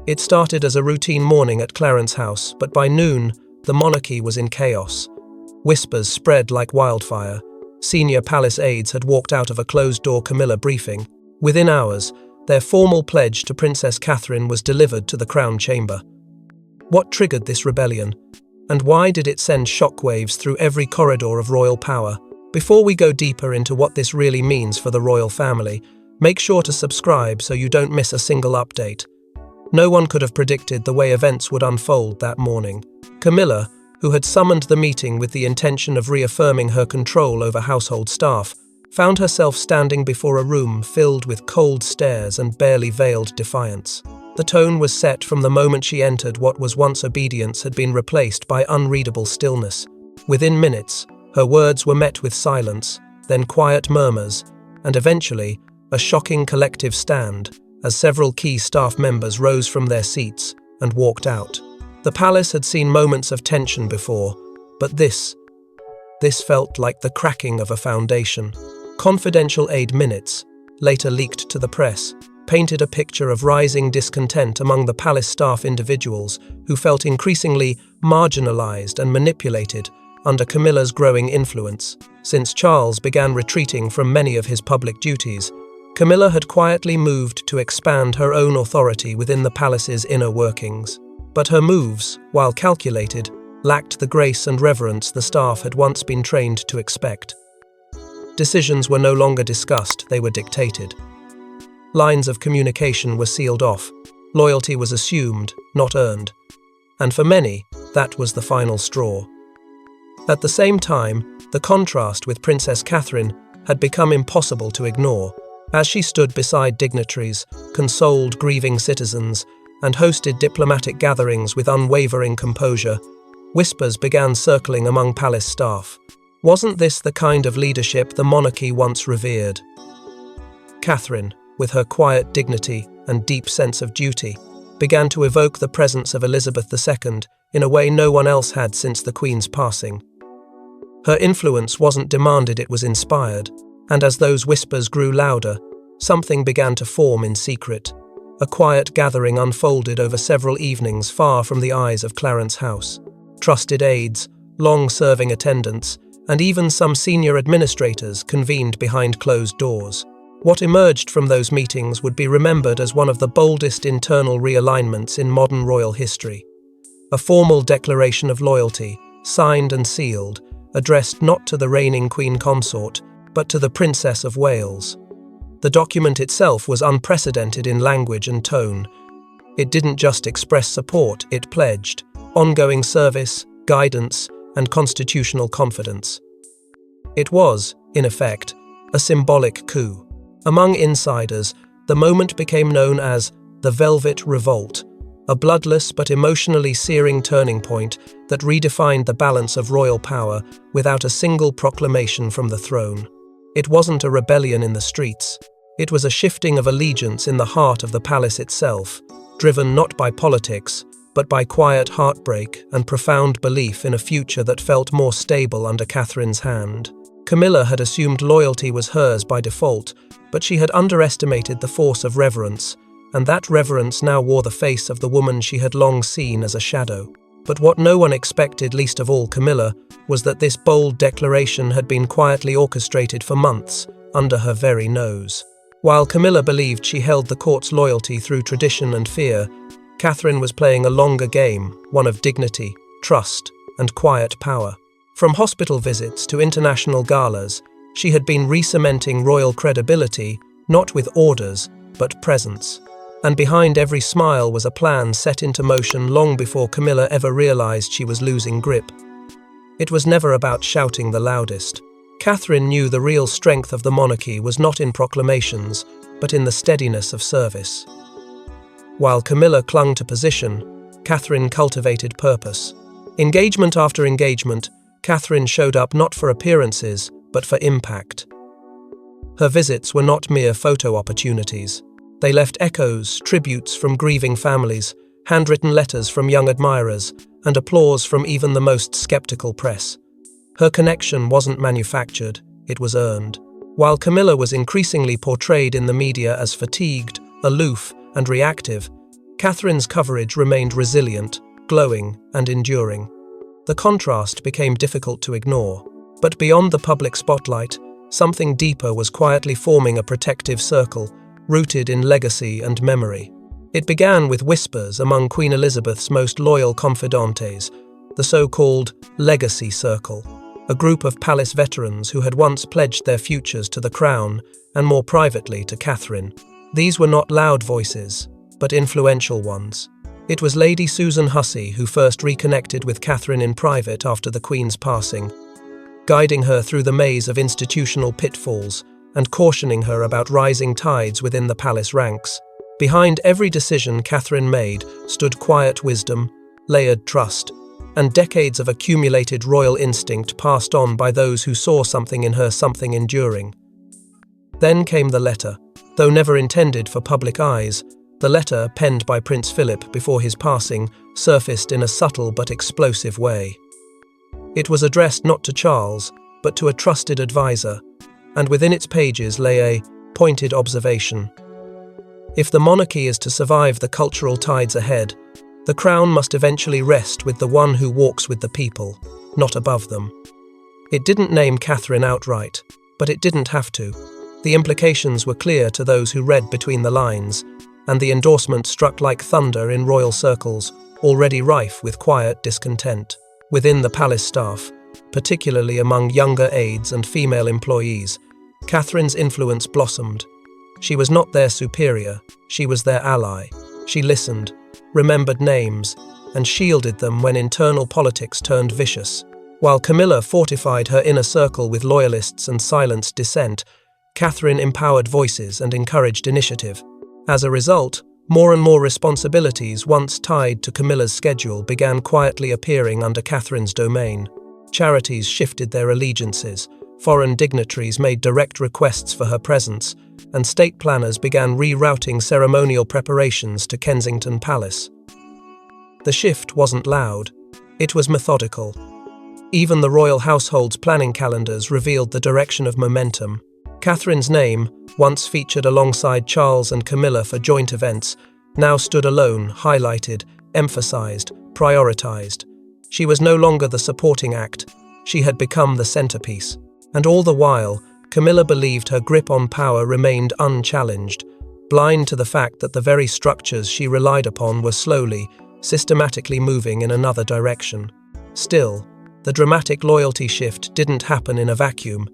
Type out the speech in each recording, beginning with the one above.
It started as a routine morning at Clarence House, but by noon, the monarchy was in chaos. Whispers spread like wildfire. Senior palace aides had walked out of a closed-door Camilla briefing. Within hours, their formal pledge to Princess Catherine was delivered to the Crown Chamber. What triggered this rebellion? And why did it send shockwaves through every corridor of royal power? Before we go deeper into what this really means for the royal family, make sure to subscribe so you don't miss a single update. No one could have predicted the way events would unfold that morning. Camilla, who had summoned the meeting with the intention of reaffirming her control over household staff, found herself standing before a room filled with cold stares and barely veiled defiance. The tone was set from the moment she entered. What was once obedience had been replaced by unreadable stillness. Within minutes, her words were met with silence, then quiet murmurs, and eventually, a shocking collective stand, as several key staff members rose from their seats and walked out. The palace had seen moments of tension before, but this felt like the cracking of a foundation. Confidential aide minutes, later leaked to the press, painted a picture of rising discontent among the palace staff, individuals who felt increasingly marginalized and manipulated under Camilla's growing influence. Since Charles began retreating from many of his public duties, Camilla had quietly moved to expand her own authority within the palace's inner workings. But her moves, while calculated, lacked the grace and reverence the staff had once been trained to expect. Decisions were no longer discussed, they were dictated. Lines of communication were sealed off, loyalty was assumed, not earned. And for many, that was the final straw. At the same time, the contrast with Princess Catherine had become impossible to ignore. As she stood beside dignitaries, consoled grieving citizens, and hosted diplomatic gatherings with unwavering composure, whispers began circling among palace staff. Wasn't this the kind of leadership the monarchy once revered? Catherine, with her quiet dignity and deep sense of duty, began to evoke the presence of Elizabeth II in a way no one else had since the Queen's passing. Her influence wasn't demanded, it was inspired, and as those whispers grew louder, something began to form in secret. A quiet gathering unfolded over several evenings far from the eyes of Clarence House. Trusted aides, long-serving attendants, and even some senior administrators convened behind closed doors. What emerged from those meetings would be remembered as one of the boldest internal realignments in modern royal history. A formal declaration of loyalty, signed and sealed, addressed not to the reigning Queen Consort, but to the Princess of Wales. The document itself was unprecedented in language and tone. It didn't just express support, it pledged ongoing service, guidance, and constitutional confidence. It was, in effect, a symbolic coup. Among insiders, the moment became known as the Velvet Revolt, a bloodless but emotionally searing turning point that redefined the balance of royal power without a single proclamation from the throne. It wasn't a rebellion in the streets. It was a shifting of allegiance in the heart of the palace itself, driven not by politics, but by quiet heartbreak and profound belief in a future that felt more stable under Catherine's hand. Camilla had assumed loyalty was hers by default, but she had underestimated the force of reverence, and that reverence now wore the face of the woman she had long seen as a shadow. But what no one expected, least of all Camilla, was that this bold declaration had been quietly orchestrated for months, under her very nose. While Camilla believed she held the court's loyalty through tradition and fear, Catherine was playing a longer game, one of dignity, trust, and quiet power. From hospital visits to international galas, she had been re-cementing royal credibility, not with orders, but presence. And behind every smile was a plan set into motion long before Camilla ever realized she was losing grip. It was never about shouting the loudest. Catherine knew the real strength of the monarchy was not in proclamations, but in the steadiness of service. While Camilla clung to position, Catherine cultivated purpose. Engagement after engagement, Catherine showed up not for appearances, but for impact. Her visits were not mere photo opportunities. They left echoes, tributes from grieving families, handwritten letters from young admirers, and applause from even the most skeptical press. Her connection wasn't manufactured, it was earned. While Camilla was increasingly portrayed in the media as fatigued, aloof, and reactive, Catherine's coverage remained resilient, glowing, and enduring. The contrast became difficult to ignore, but beyond the public spotlight, something deeper was quietly forming a protective circle, rooted in legacy and memory. It began with whispers among Queen Elizabeth's most loyal confidantes, the so-called Legacy Circle, a group of palace veterans who had once pledged their futures to the crown and more privately to Catherine. These were not loud voices, but influential ones. It was Lady Susan Hussey who first reconnected with Catherine in private after the Queen's passing, guiding her through the maze of institutional pitfalls and cautioning her about rising tides within the palace ranks. Behind every decision Catherine made stood quiet wisdom, layered trust, and decades of accumulated royal instinct passed on by those who saw something in her, something enduring. Then came the letter. Though never intended for public eyes, the letter, penned by Prince Philip before his passing, surfaced in a subtle but explosive way. It was addressed not to Charles, but to a trusted advisor, and within its pages lay a pointed observation. If the monarchy is to survive the cultural tides ahead, the crown must eventually rest with the one who walks with the people, not above them. It didn't name Catherine outright, but it didn't have to. The implications were clear to those who read between the lines, and the endorsement struck like thunder in royal circles, already rife with quiet discontent. Within the palace staff, particularly among younger aides and female employees, Catherine's influence blossomed. She was not their superior, she was their ally. She listened, remembered names, and shielded them when internal politics turned vicious. While Camilla fortified her inner circle with loyalists and silenced dissent, Catherine empowered voices and encouraged initiative. As a result, more and more responsibilities once tied to Camilla's schedule began quietly appearing under Catherine's domain. Charities shifted their allegiances, foreign dignitaries made direct requests for her presence, and state planners began rerouting ceremonial preparations to Kensington Palace. The shift wasn't loud, it was methodical. Even the royal household's planning calendars revealed the direction of momentum. Catherine's name, once featured alongside Charles and Camilla for joint events, now stood alone, highlighted, emphasized, prioritized. She was no longer the supporting act, she had become the centerpiece. And all the while, Camilla believed her grip on power remained unchallenged, blind to the fact that the very structures she relied upon were slowly, systematically moving in another direction. Still, the dramatic loyalty shift didn't happen in a vacuum.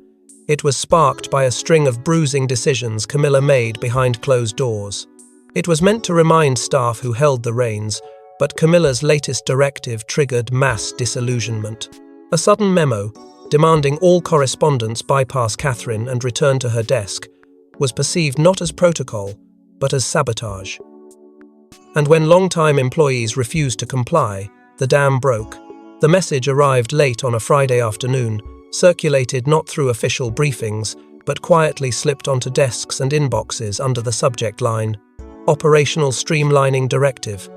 It was sparked by a string of bruising decisions Camilla made behind closed doors. It was meant to remind staff who held the reins, but Camilla's latest directive triggered mass disillusionment. A sudden memo, demanding all correspondence bypass Catherine and return to her desk, was perceived not as protocol, but as sabotage. And when long-time employees refused to comply, the dam broke. The message arrived late on a Friday afternoon, circulated not through official briefings, but quietly slipped onto desks and inboxes under the subject line, Operational Streamlining Directive.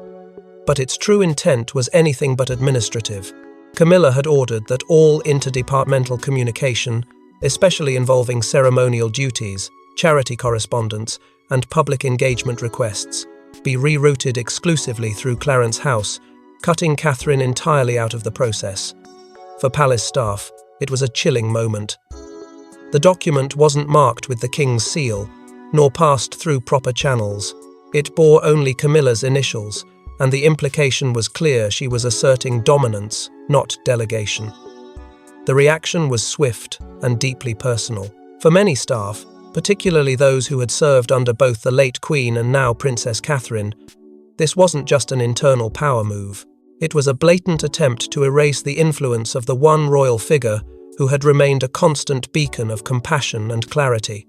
But its true intent was anything but administrative. Camilla had ordered that all interdepartmental communication, especially involving ceremonial duties, charity correspondence, and public engagement requests, be rerouted exclusively through Clarence House, cutting Catherine entirely out of the process. For palace staff, it was a chilling moment. The document wasn't marked with the king's seal, nor passed through proper channels. It bore only Camilla's initials, and the implication was clear: she was asserting dominance, not delegation. The reaction was swift and deeply personal. For many staff, particularly those who had served under both the late Queen and now Princess Catherine, this wasn't just an internal power move. It was a blatant attempt to erase the influence of the one royal figure who had remained a constant beacon of compassion and clarity.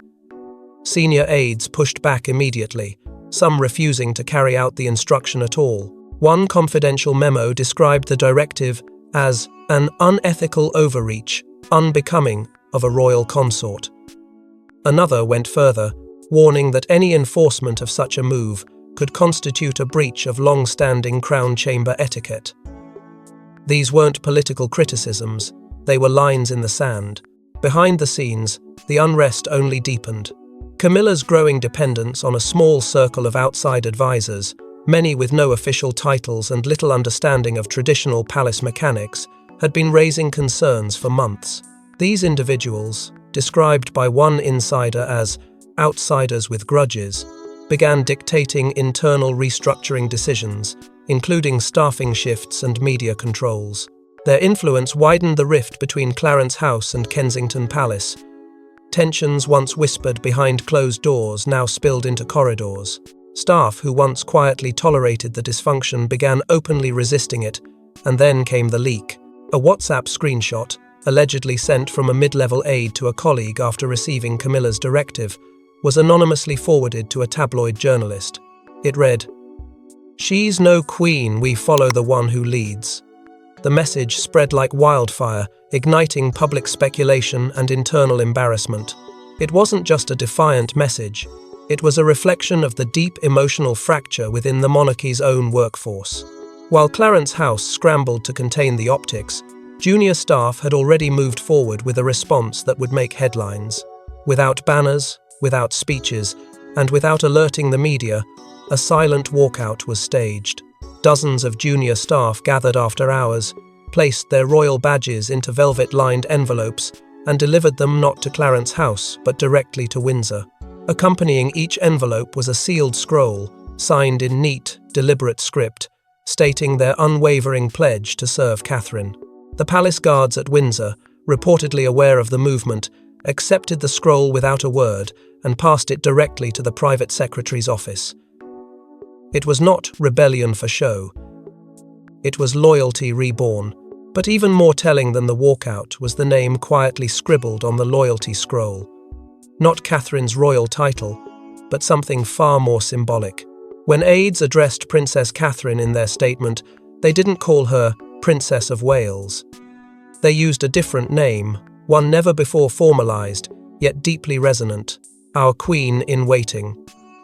Senior aides pushed back immediately, some refusing to carry out the instruction at all. One confidential memo described the directive as an unethical overreach, unbecoming of a royal consort. Another went further, warning that any enforcement of such a move could constitute a breach of long-standing Crown Chamber etiquette. These weren't political criticisms, they were lines in the sand. Behind the scenes, the unrest only deepened. Camilla's growing dependence on a small circle of outside advisors many with no official titles and little understanding of traditional palace mechanics, had been raising concerns for months. These individuals, described by one insider as outsiders with grudges, began dictating internal restructuring decisions, including staffing shifts and media controls. Their influence widened the rift between Clarence House and Kensington Palace. Tensions once whispered behind closed doors now spilled into corridors. Staff who once quietly tolerated the dysfunction began openly resisting it, and then came the leak. A WhatsApp screenshot, allegedly sent from a mid-level aide to a colleague after receiving Camilla's directive, was anonymously forwarded to a tabloid journalist. It read, "She's no queen, we follow the one who leads." The message spread like wildfire, igniting public speculation and internal embarrassment. It wasn't just a defiant message, it was a reflection of the deep emotional fracture within the monarchy's own workforce. While Clarence House scrambled to contain the optics, junior staff had already moved forward with a response that would make headlines. Without banners, without speeches, and without alerting the media, a silent walkout was staged. Dozens of junior staff gathered after hours, placed their royal badges into velvet-lined envelopes, and delivered them not to Clarence House, but directly to Windsor. Accompanying each envelope was a sealed scroll, signed in neat, deliberate script, stating their unwavering pledge to serve Catherine. The palace guards at Windsor, reportedly aware of the movement, accepted the scroll without a word and passed it directly to the private secretary's office. It was not rebellion for show. It was loyalty reborn, but even more telling than the walkout was the name quietly scribbled on the loyalty scroll. Not Catherine's royal title, but something far more symbolic. When aides addressed Princess Catherine in their statement, they didn't call her Princess of Wales. They used a different name, one never before formalized, yet deeply resonant: our Queen in Waiting.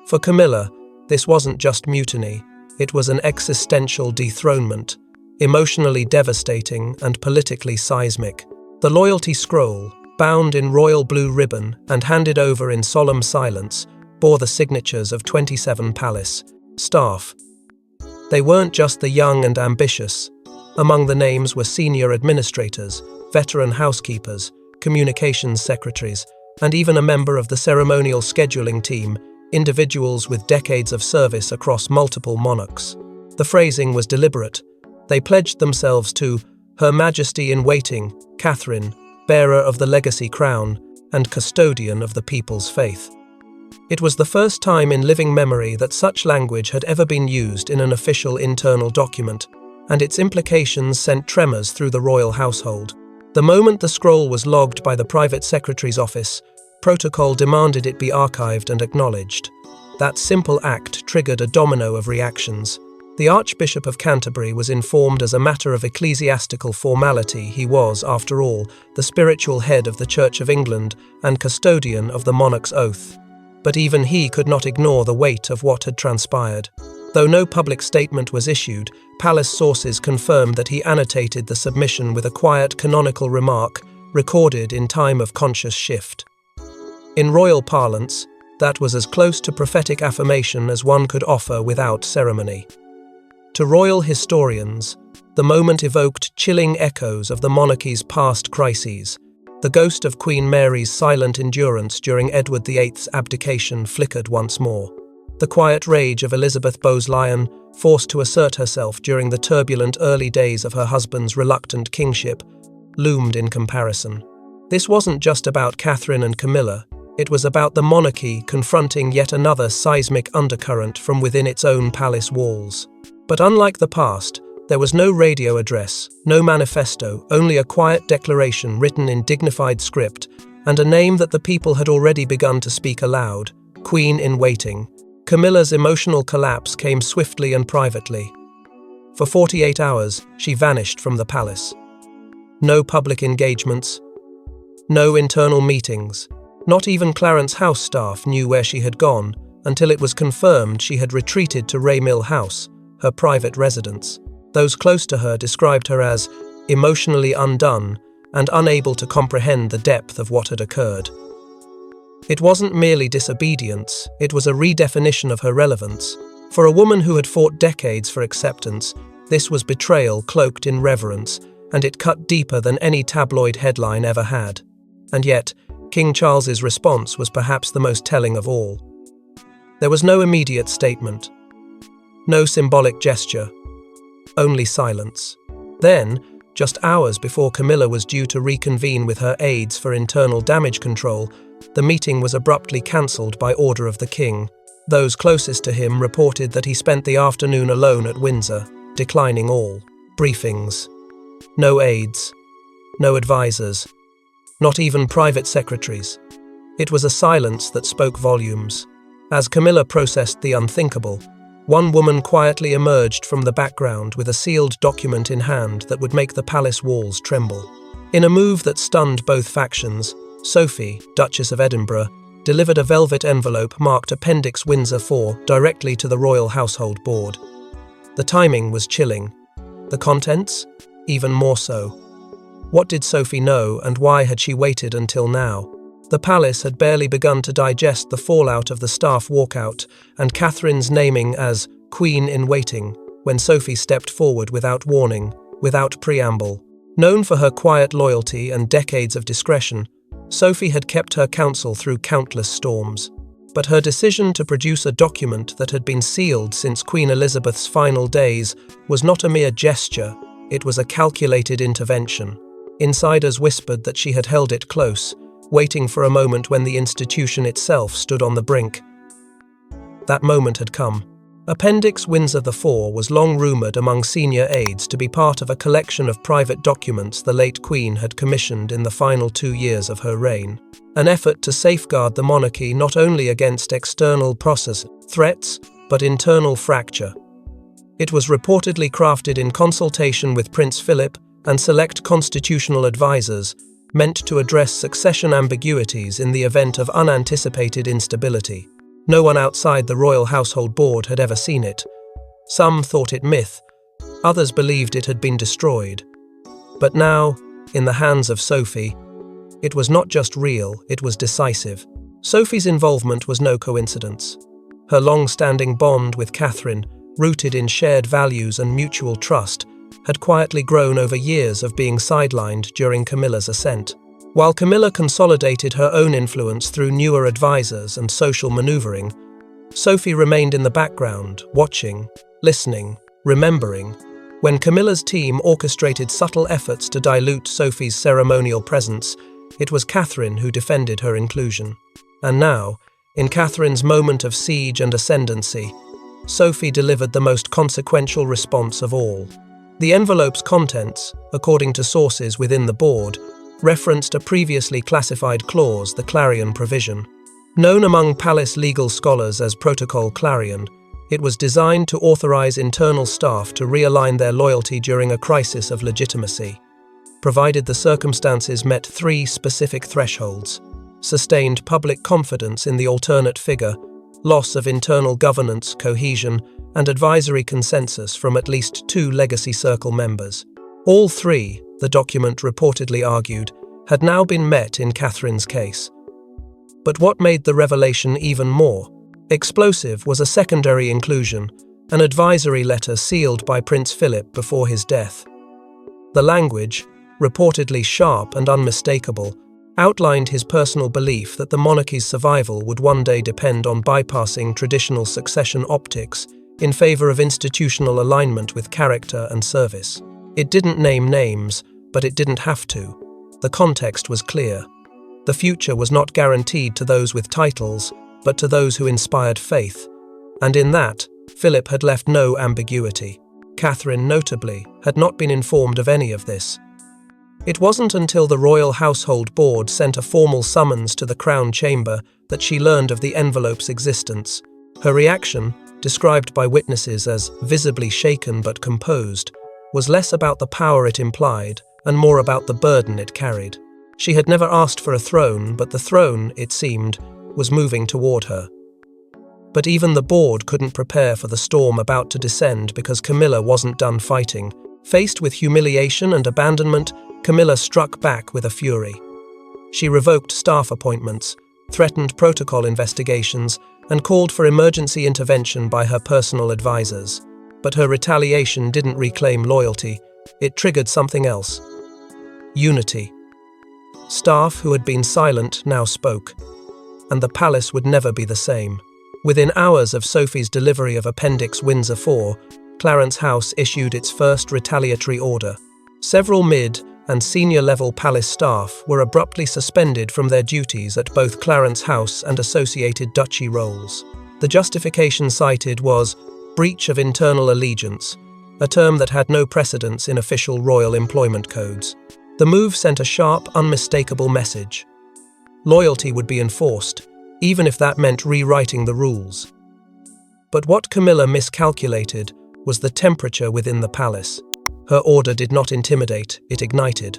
For Camilla, this wasn't just mutiny, it was an existential dethronement, emotionally devastating and politically seismic. The loyalty scroll, bound in royal blue ribbon and handed over in solemn silence, bore the signatures of 27 palace staff. They weren't just the young and ambitious. Among the names were senior administrators, veteran housekeepers, communications secretaries, and even a member of the ceremonial scheduling team, individuals with decades of service across multiple monarchs. The phrasing was deliberate. They pledged themselves to Her Majesty in Waiting, Catherine, bearer of the legacy crown and custodian of the people's faith. It was the first time in living memory that such language had ever been used in an official internal document, and its implications sent tremors through the royal household. The moment the scroll was logged by the private secretary's office, protocol demanded it be archived and acknowledged. That simple act triggered a domino of reactions. The Archbishop of Canterbury was informed as a matter of ecclesiastical formality. He was, after all, the spiritual head of the Church of England and custodian of the monarch's oath. But even he could not ignore the weight of what had transpired. Though no public statement was issued, palace sources confirmed that he annotated the submission with a quiet canonical remark, recorded in time of conscious shift. In royal parlance, that was as close to prophetic affirmation as one could offer without ceremony. To royal historians, the moment evoked chilling echoes of the monarchy's past crises. The ghost of Queen Mary's silent endurance during Edward VIII's abdication flickered once more. The quiet rage of Elizabeth Bowes-Lyon, forced to assert herself during the turbulent early days of her husband's reluctant kingship, loomed in comparison. This wasn't just about Catherine and Camilla, it was about the monarchy confronting yet another seismic undercurrent from within its own palace walls. But unlike the past, there was no radio address, no manifesto, only a quiet declaration written in dignified script, and a name that the people had already begun to speak aloud: Queen in Waiting. Camilla's emotional collapse came swiftly and privately. For 48 hours, she vanished from the palace. No public engagements, no internal meetings. Not even Clarence House staff knew where she had gone, until it was confirmed she had retreated to Mill House, her private residence. Those close to her described her as emotionally undone and unable to comprehend the depth of what had occurred. It wasn't merely disobedience, it was a redefinition of her relevance. For a woman who had fought decades for acceptance, this was betrayal cloaked in reverence, and it cut deeper than any tabloid headline ever had. And yet, King Charles's response was perhaps the most telling of all. There was no immediate statement, no symbolic gesture, only silence. Then, just hours before Camilla was due to reconvene with her aides for internal damage control, the meeting was abruptly cancelled by order of the king. Those closest to him reported that he spent the afternoon alone at Windsor, declining all briefings. No aides, no advisors, not even private secretaries. It was a silence that spoke volumes. As Camilla processed the unthinkable, one woman quietly emerged from the background with a sealed document in hand that would make the palace walls tremble. In a move that stunned both factions, Sophie, Duchess of Edinburgh, delivered a velvet envelope marked Appendix Windsor 4 directly to the Royal Household Board. The timing was chilling. The contents? Even more so. What did Sophie know, and why had she waited until now? The palace had barely begun to digest the fallout of the staff walkout and Catherine's naming as Queen in Waiting when Sophie stepped forward without warning, without preamble. Known for her quiet loyalty and decades of discretion, Sophie had kept her counsel through countless storms. But her decision to produce a document that had been sealed since Queen Elizabeth's final days was not a mere gesture, it was a calculated intervention. Insiders whispered that she had held it close, waiting for a moment when the institution itself stood on the brink. That moment had come. Appendix Windsor 4 was long rumoured among senior aides to be part of a collection of private documents the late Queen had commissioned in the final 2 years of her reign. An effort to safeguard the monarchy not only against external threats, but internal fracture. It was reportedly crafted in consultation with Prince Philip and select constitutional advisors, meant to address succession ambiguities in the event of unanticipated instability. No one outside the Royal Household Board had ever seen it. Some thought it myth, others believed it had been destroyed. But now, in the hands of Sophie, it was not just real, it was decisive. Sophie's involvement was no coincidence. Her long-standing bond with Catherine, rooted in shared values and mutual trust, had quietly grown over years of being sidelined during Camilla's ascent. While Camilla consolidated her own influence through newer advisors and social maneuvering, Sophie remained in the background, watching, listening, remembering. When Camilla's team orchestrated subtle efforts to dilute Sophie's ceremonial presence, it was Catherine who defended her inclusion. And now, in Catherine's moment of siege and ascendancy, Sophie delivered the most consequential response of all. The envelope's contents, according to sources within the board, referenced a previously classified clause, the Clarion provision. Known among palace legal scholars as Protocol Clarion, it was designed to authorize internal staff to realign their loyalty during a crisis of legitimacy, provided the circumstances met 3 specific thresholds: sustained public confidence in the alternate figure, loss of internal governance, cohesion, and advisory consensus from at least 2 Legacy Circle members. All 3, the document reportedly argued, had now been met in Catherine's case. But what made the revelation even more explosive was a secondary inclusion, an advisory letter sealed by Prince Philip before his death. The language, reportedly sharp and unmistakable, outlined his personal belief that the monarchy's survival would one day depend on bypassing traditional succession optics in favor of institutional alignment with character and service. It didn't name names, but it didn't have to. The context was clear. The future was not guaranteed to those with titles, but to those who inspired faith. And in that, Philip had left no ambiguity. Catherine, notably, had not been informed of any of this. It wasn't until the Royal Household Board sent a formal summons to the Crown Chamber that she learned of the envelope's existence. Her reaction, described by witnesses as visibly shaken but composed, was less about the power it implied and more about the burden it carried. She had never asked for a throne, but the throne, it seemed, was moving toward her. But even the board couldn't prepare for the storm about to descend because Camilla wasn't done fighting. Faced with humiliation and abandonment, Camilla struck back with a fury. She revoked staff appointments, threatened protocol investigations, and called for emergency intervention by her personal advisors. But her retaliation didn't reclaim loyalty, it triggered something else. Unity. Staff who had been silent now spoke, and the palace would never be the same. Within hours of Sophie's delivery of Appendix Windsor 4, Clarence House issued its first retaliatory order. Several mid- and senior-level palace staff were abruptly suspended from their duties at both Clarence House and associated duchy roles. The justification cited was breach of internal allegiance, a term that had no precedence in official royal employment codes. The move sent a sharp, unmistakable message. Loyalty would be enforced, even if that meant rewriting the rules. But what Camilla miscalculated was the temperature within the palace. Her order did not intimidate, it ignited.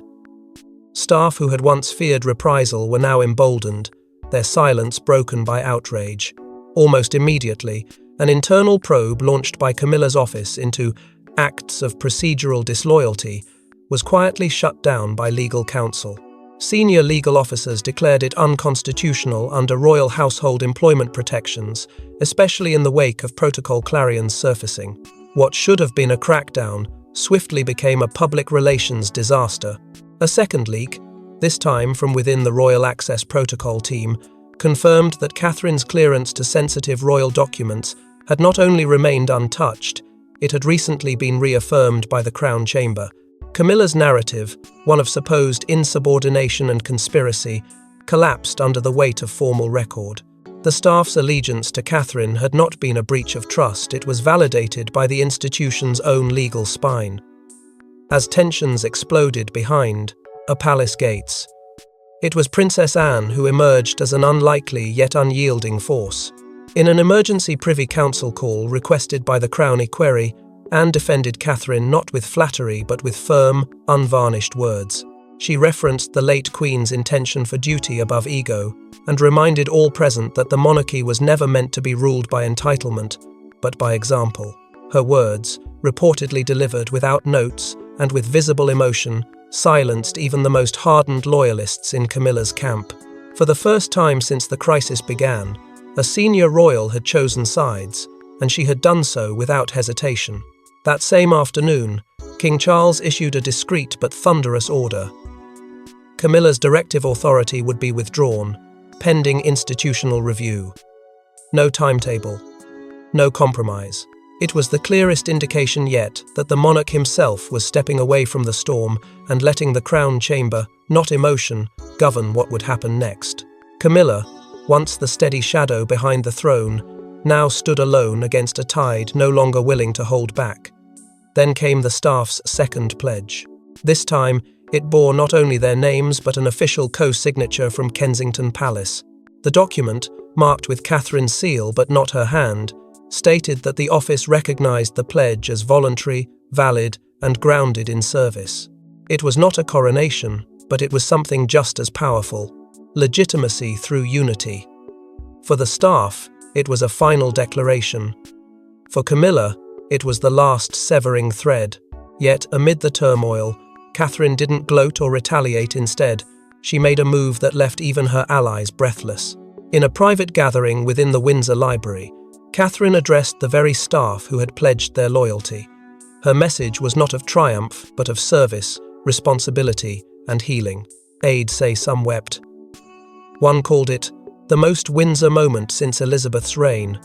Staff who had once feared reprisal were now emboldened, their silence broken by outrage. Almost immediately, an internal probe launched by Camilla's office into acts of procedural disloyalty was quietly shut down by legal counsel. Senior legal officers declared it unconstitutional under royal household employment protections, especially in the wake of Protocol Clarion's surfacing. What should have been a crackdown swiftly became a public relations disaster. A second leak, this time from within the Royal Access Protocol team, confirmed that Catherine's clearance to sensitive royal documents had not only remained untouched, it had recently been reaffirmed by the Crown Chamber. Camilla's narrative, one of supposed insubordination and conspiracy, collapsed under the weight of formal record. The staff's allegiance to Catherine had not been a breach of trust, it was validated by the institution's own legal spine. As tensions exploded behind a palace gates, it was Princess Anne who emerged as an unlikely yet unyielding force. In an emergency Privy Council call requested by the Crown Equerry, Anne defended Catherine not with flattery but with firm, unvarnished words. She referenced the late Queen's intention for duty above ego, and reminded all present that the monarchy was never meant to be ruled by entitlement, but by example. Her words, reportedly delivered without notes and with visible emotion, silenced even the most hardened loyalists in Camilla's camp. For the first time since the crisis began, a senior royal had chosen sides, and she had done so without hesitation. That same afternoon, King Charles issued a discreet but thunderous order. Camilla's directive authority would be withdrawn, pending institutional review. No timetable, no compromise. It was the clearest indication yet that the monarch himself was stepping away from the storm and letting the Crown Chamber, not emotion, govern what would happen next. Camilla, once the steady shadow behind the throne, now stood alone against a tide no longer willing to hold back. Then came the staff's second pledge. This time, it bore not only their names but an official co-signature from Kensington Palace. The document, marked with Catherine's seal but not her hand, stated that the office recognised the pledge as voluntary, valid, and grounded in service. It was not a coronation, but it was something just as powerful: legitimacy through unity. For the staff, it was a final declaration. For Camilla, it was the last severing thread. Yet, amid the turmoil, Catherine didn't gloat or retaliate. Instead, she made a move that left even her allies breathless. In a private gathering within the Windsor Library, Catherine addressed the very staff who had pledged their loyalty. Her message was not of triumph, but of service, responsibility, and healing. Aides say some wept. One called it the most Windsor moment since Elizabeth's reign.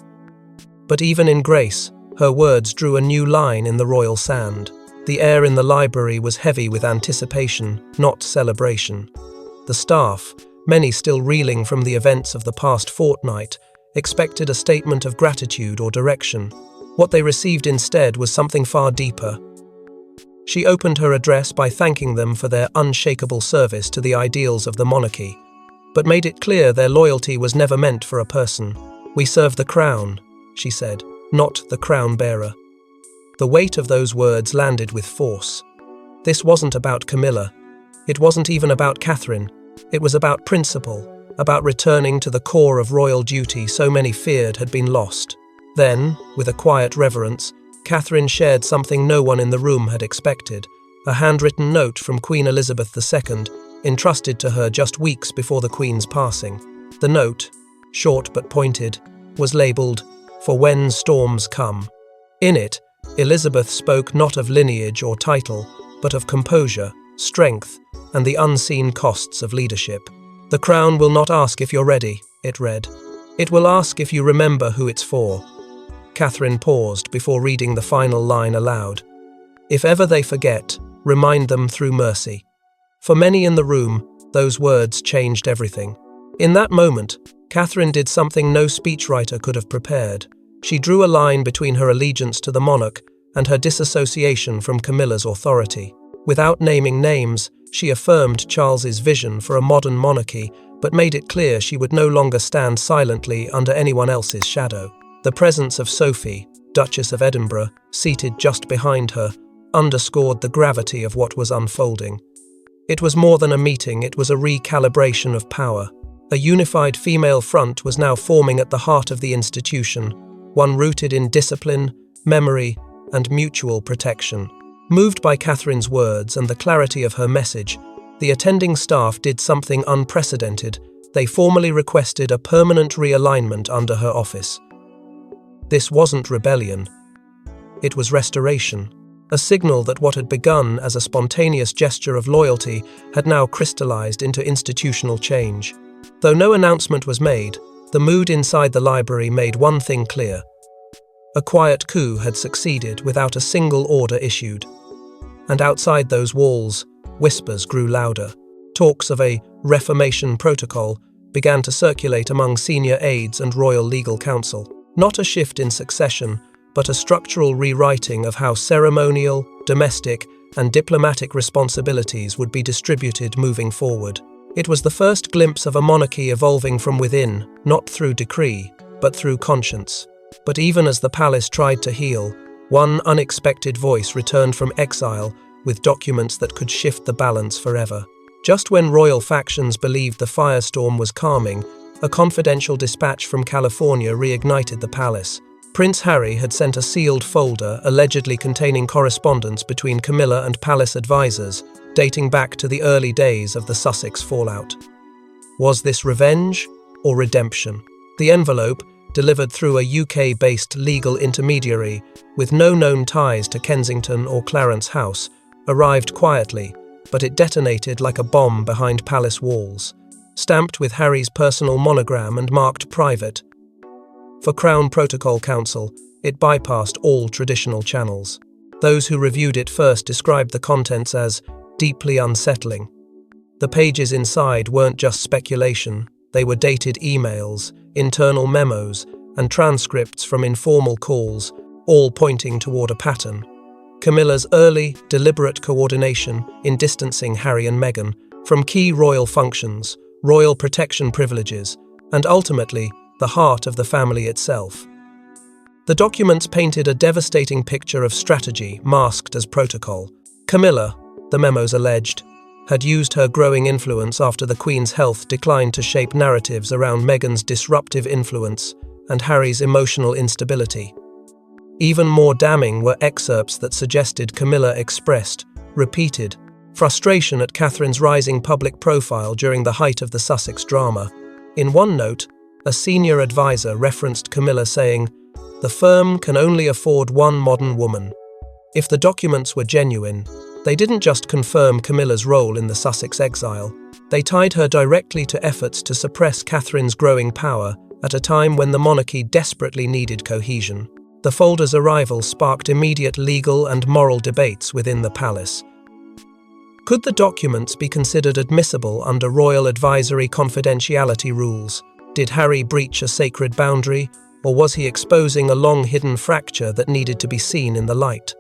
But even in grace, her words drew a new line in the royal sand. The air in the library was heavy with anticipation, not celebration. The staff, many still reeling from the events of the past fortnight, expected a statement of gratitude or direction. What they received instead was something far deeper. She opened her address by thanking them for their unshakable service to the ideals of the monarchy, but made it clear their loyalty was never meant for a person. "We serve the crown," she said, "not the crown bearer." The weight of those words landed with force. This wasn't about Camilla. It wasn't even about Catherine. It was about principle, about returning to the core of royal duty so many feared had been lost. Then, with a quiet reverence, Catherine shared something no one in the room had expected: a handwritten note from Queen Elizabeth II, entrusted to her just weeks before the Queen's passing. The note, short but pointed, was labelled, "For when storms come." In it, Elizabeth spoke not of lineage or title, but of composure, strength, and the unseen costs of leadership. "The crown will not ask if you're ready," it read. "It will ask if you remember who it's for." Catherine paused before reading the final line aloud. "If ever they forget, remind them through mercy." For many in the room, those words changed everything. In that moment, Catherine did something no speechwriter could have prepared. She drew a line between her allegiance to the monarch and her disassociation from Camilla's authority. Without naming names, she affirmed Charles's vision for a modern monarchy, but made it clear she would no longer stand silently under anyone else's shadow. The presence of Sophie, Duchess of Edinburgh, seated just behind her, underscored the gravity of what was unfolding. It was more than a meeting, it was a recalibration of power. A unified female front was now forming at the heart of the institution, one rooted in discipline, memory, and mutual protection. Moved by Catherine's words and the clarity of her message, the attending staff did something unprecedented. They formally requested a permanent realignment under her office. This wasn't rebellion. It was restoration, a signal that what had begun as a spontaneous gesture of loyalty had now crystallized into institutional change. Though no announcement was made, the mood inside the library made one thing clear. A quiet coup had succeeded without a single order issued. And outside those walls, whispers grew louder. Talks of a reformation protocol began to circulate among senior aides and royal legal counsel. Not a shift in succession, but a structural rewriting of how ceremonial, domestic, and diplomatic responsibilities would be distributed moving forward. It was the first glimpse of a monarchy evolving from within, not through decree, but through conscience. But even as the palace tried to heal, one unexpected voice returned from exile with documents that could shift the balance forever. Just when royal factions believed the firestorm was calming, a confidential dispatch from California reignited the palace. Prince Harry had sent a sealed folder allegedly containing correspondence between Camilla and palace advisors, dating back to the early days of the Sussex fallout. Was this revenge or redemption? The envelope, delivered through a UK-based legal intermediary with no known ties to Kensington or Clarence House, arrived quietly, but it detonated like a bomb behind palace walls, stamped with Harry's personal monogram and marked private. For Crown Protocol Council, it bypassed all traditional channels. Those who reviewed it first described the contents as deeply unsettling. The pages inside weren't just speculation, they were dated emails, internal memos, and transcripts from informal calls, all pointing toward a pattern. Camilla's early, deliberate coordination in distancing Harry and Meghan from key royal functions, royal protection privileges, and ultimately, the heart of the family itself. The documents painted a devastating picture of strategy masked as protocol. Camilla, the memos alleged, had used her growing influence after the Queen's health declined to shape narratives around Meghan's disruptive influence and Harry's emotional instability. Even more damning were excerpts that suggested Camilla expressed, repeated, frustration at Catherine's rising public profile during the height of the Sussex drama. In one note, a senior advisor referenced Camilla saying, "The firm can only afford one modern woman." If the documents were genuine, they didn't just confirm Camilla's role in the Sussex exile, they tied her directly to efforts to suppress Catherine's growing power at a time when the monarchy desperately needed cohesion. The folder's arrival sparked immediate legal and moral debates within the palace. Could the documents be considered admissible under royal advisory confidentiality rules? Did Harry breach a sacred boundary, or was he exposing a long-hidden fracture that needed to be seen in the light?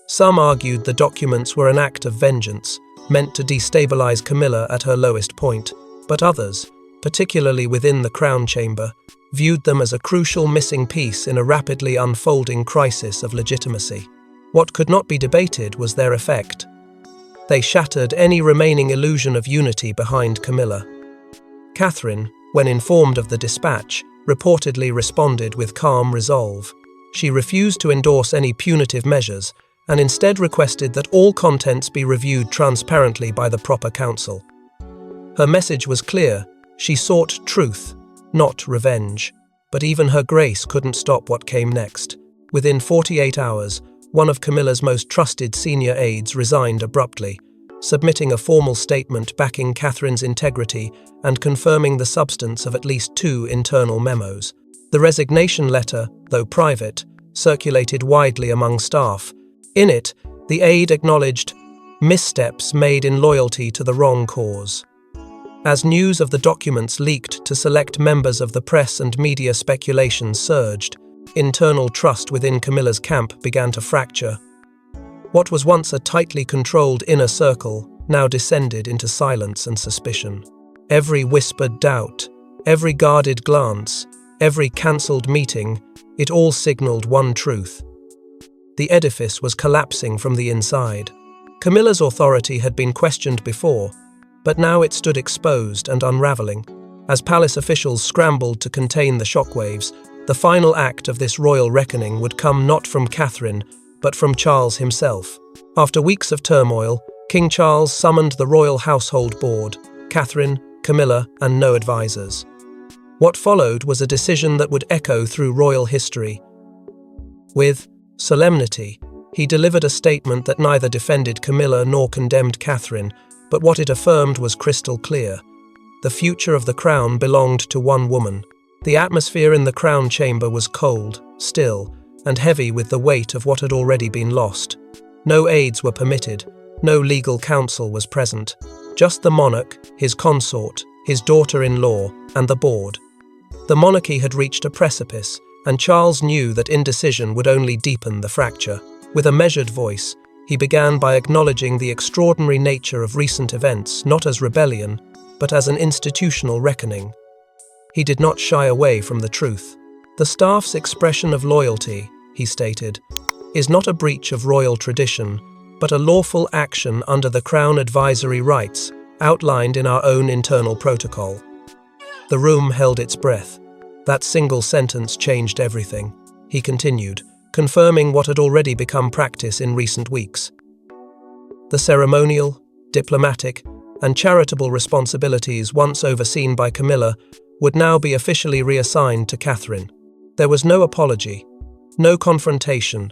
Some argued the documents were an act of vengeance, meant to destabilize Camilla at her lowest point, but others, particularly within the Crown Chamber, viewed them as a crucial missing piece in a rapidly unfolding crisis of legitimacy. What could not be debated was their effect. They shattered any remaining illusion of unity behind Camilla. Catherine, when informed of the dispatch, reportedly responded with calm resolve. She refused to endorse any punitive measures and instead requested that all contents be reviewed transparently by the proper counsel. Her message was clear: she sought truth, not revenge. But even her grace couldn't stop what came next. Within 48 hours, one of Camilla's most trusted senior aides resigned abruptly, submitting a formal statement backing Catherine's integrity and confirming the substance of at least 2 internal memos. The resignation letter, though private, circulated widely among staff. In it, the aide acknowledged missteps made in loyalty to the wrong cause. As news of the documents leaked to select members of the press and media, speculation surged. Internal trust within Camilla's camp began to fracture. What was once a tightly controlled inner circle now descended into silence and suspicion. Every whispered doubt, every guarded glance, every cancelled meeting, it all signaled one truth. The edifice was collapsing from the inside. Camilla's authority had been questioned before, but now it stood exposed and unraveling. As palace officials scrambled to contain the shockwaves, the final act of this royal reckoning would come not from Catherine, but from Charles himself. After weeks of turmoil, King Charles summoned the royal household board, Catherine, Camilla, and no advisors. What followed was a decision that would echo through royal history. With solemnity, he delivered a statement that neither defended Camilla nor condemned Catherine, but what it affirmed was crystal clear. The future of the crown belonged to one woman. The atmosphere in the crown chamber was cold, still, and heavy with the weight of what had already been lost. No aides were permitted, no legal counsel was present, just the monarch, his consort, his daughter-in-law, and the board. The monarchy had reached a precipice, and Charles knew that indecision would only deepen the fracture. With a measured voice, he began by acknowledging the extraordinary nature of recent events, not as rebellion, but as an institutional reckoning. He did not shy away from the truth. The staff's expression of loyalty, he stated, is not a breach of royal tradition, but a lawful action under the Crown advisory rights outlined in our own internal protocol. The room held its breath. That single sentence changed everything. He continued, confirming what had already become practice in recent weeks. The ceremonial, diplomatic, and charitable responsibilities once overseen by Camilla would now be officially reassigned to Catherine. There was no apology, no confrontation,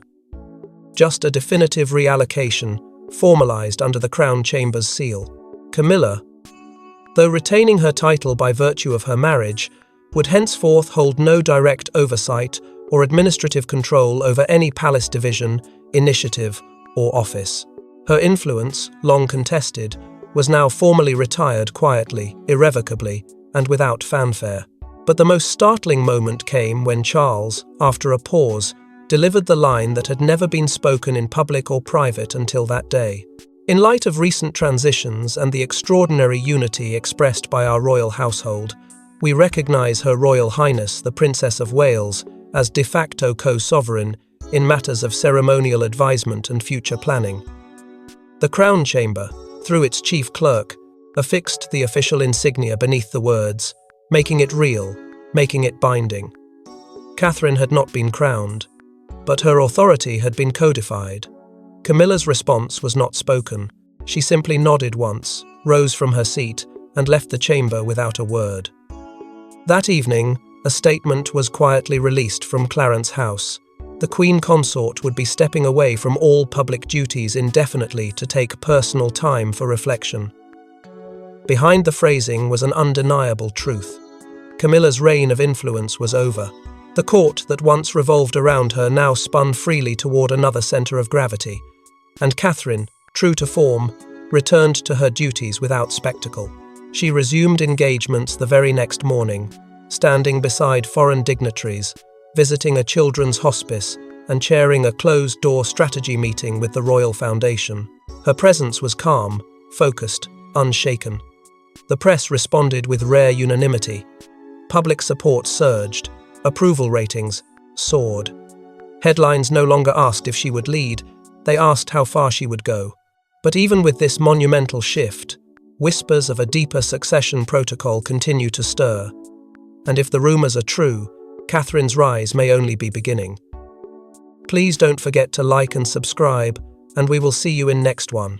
just a definitive reallocation, formalized under the Crown Chamber's seal. Camilla, though retaining her title by virtue of her marriage, would henceforth hold no direct oversight or administrative control over any palace division, initiative, or office. Her influence, long contested, was now formally retired quietly, irrevocably, and without fanfare. But the most startling moment came when Charles, after a pause, delivered the line that had never been spoken in public or private until that day. In light of recent transitions and the extraordinary unity expressed by our royal household, we recognize Her Royal Highness the Princess of Wales as de facto co-sovereign in matters of ceremonial advisement and future planning. The Crown Chamber, through its chief clerk, affixed the official insignia beneath the words, making it real, making it binding. Catherine had not been crowned, but her authority had been codified. Camilla's response was not spoken. She simply nodded once, rose from her seat, and left the chamber without a word. That evening, a statement was quietly released from Clarence House. The Queen Consort would be stepping away from all public duties indefinitely to take personal time for reflection. Behind the phrasing was an undeniable truth. Camilla's reign of influence was over. The court that once revolved around her now spun freely toward another center of gravity, and Catherine, true to form, returned to her duties without spectacle. She resumed engagements the very next morning, standing beside foreign dignitaries, visiting a children's hospice, and chairing a closed-door strategy meeting with the Royal Foundation. Her presence was calm, focused, unshaken. The press responded with rare unanimity. Public support surged. Approval ratings soared. Headlines no longer asked if she would lead, they asked how far she would go. But even with this monumental shift, whispers of a deeper succession protocol continue to stir. And if the rumors are true, Catherine's rise may only be beginning. Please don't forget to like and subscribe, and we will see you in next one.